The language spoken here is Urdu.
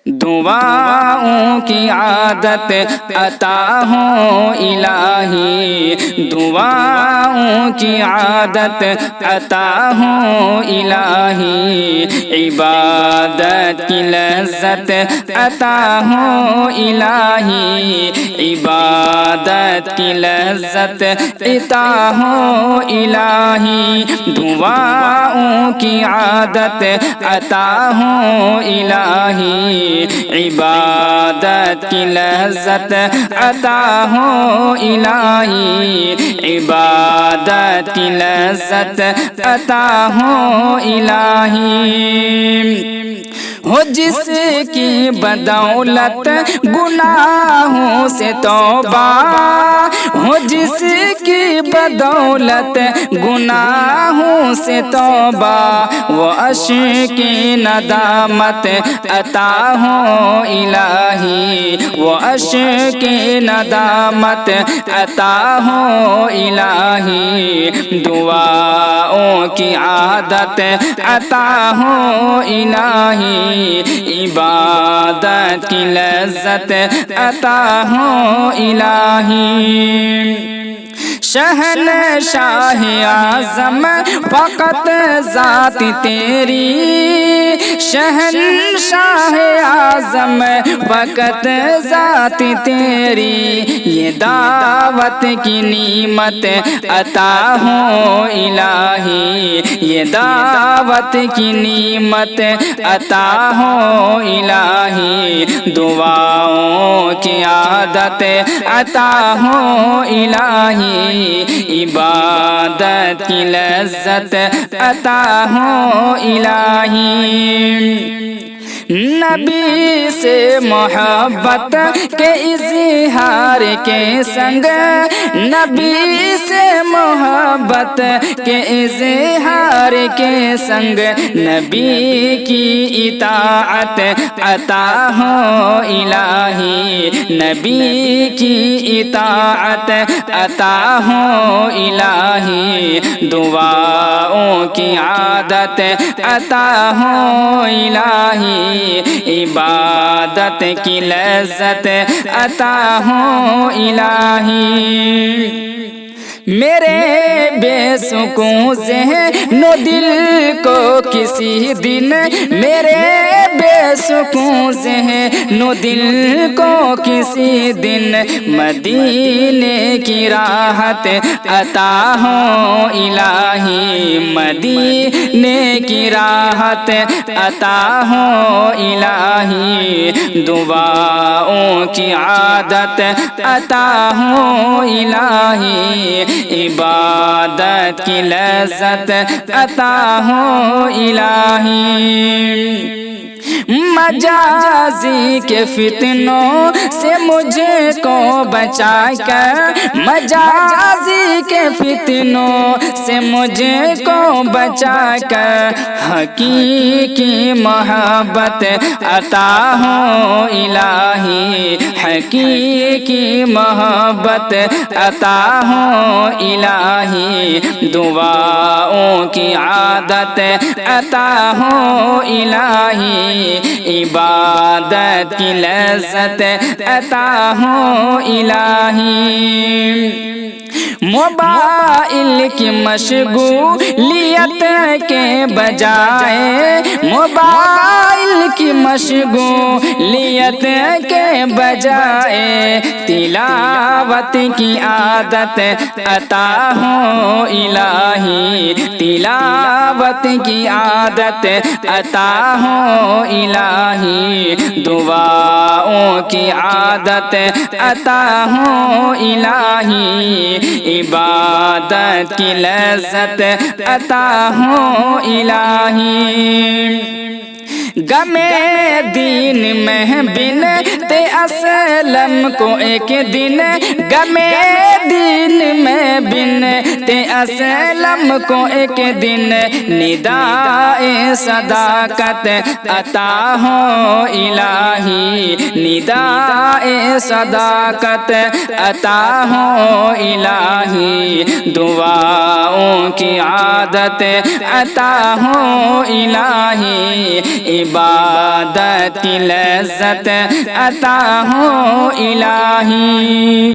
دعاؤں کی عادت عطا ہو الہی، دعاؤں کی عادت عطا ہو الہی، عبادت کی لذت عطا ہو الہی، عبادت کی لذت عطا ہو الہی، دعاؤں کی عادت عطا ہو الہی، عبادت کی لذت عطا ہو الہی، عبادت کی لذت عطا ہو الہی۔ ہو جس کی بدولت گناہوں سے توبہ، ہو جس کی بدولت گناہوں سے توبہ، وہ عشق ندامت عطا ہو الہی، وہ عشق ندامت عطا ہو الہی، دعاؤں کی عادت عطا ہو الہی، عبادت کی لذت عطا ہو الہی۔ شہنشاہ اعظم فقط ذات تیری، شہنشاہ اعظم فقط ذات تیری، یہ دعوت کی نعمت عطا ہو الہی، یہ دعوت کی نعمت عطا ہو الہی، دعاؤں کی عادت عطا ہو الہی، عبادت کی لذت عطا ہو الہی۔ نبی سے محبت کے اظہار کے سنگ، نبی سے محبت کے اظہار کے سنگ، نبی کی اطاعت عطا ہو الہی، نبی کی اطاعت عطا ہو الہی، دعاؤں کی عادت عطا ہو الہی، عبادت کی لذت عطا ہو الہی۔ میرے بے سکون ذہن و دل کو کسی دن، میرے بے سکون ذہن و دل کو کسی دن، مدینے کی راحت عطا ہو الہی، مدینے کی راحت عطا ہو الہی، دعاؤں کی عادت عطا ہو الہی، عبادت کی لذت عطا ہو الہی۔ مجازی کے فتنوں سے مجھے کو بچا کر، مجازی کے فتنوں سے مجھے کو بچا کر، حقیقی محبت عطا ہو الہی، حقیقی محبت عطا ہو الہی، دعاؤں کی عادت عطا ہو الہی، عبادت کی لذت عطا ہو الہی۔ موبائل کی مشغولیت کے بجائے، موبائل کی مشغولیت کے بجائے، تلاوت کی عادت عطا ہو الہی، تلاوت کی عادت عطا ہو الہی، دعاؤں کی عادت عطا ہو الہی، عبادت کی لذت عطا ہو الہی۔ غم دین میں بنت اسلم کو ایک دن، غم دین میں بنت اسلم کو ایک دن، ندائے صداقت عطا ہو الہی، ندائے صداقت عطا ہو الہی، دعاؤں کی عادت عطا ہو الہی، عبادت کی لذت عطا ہو الہی۔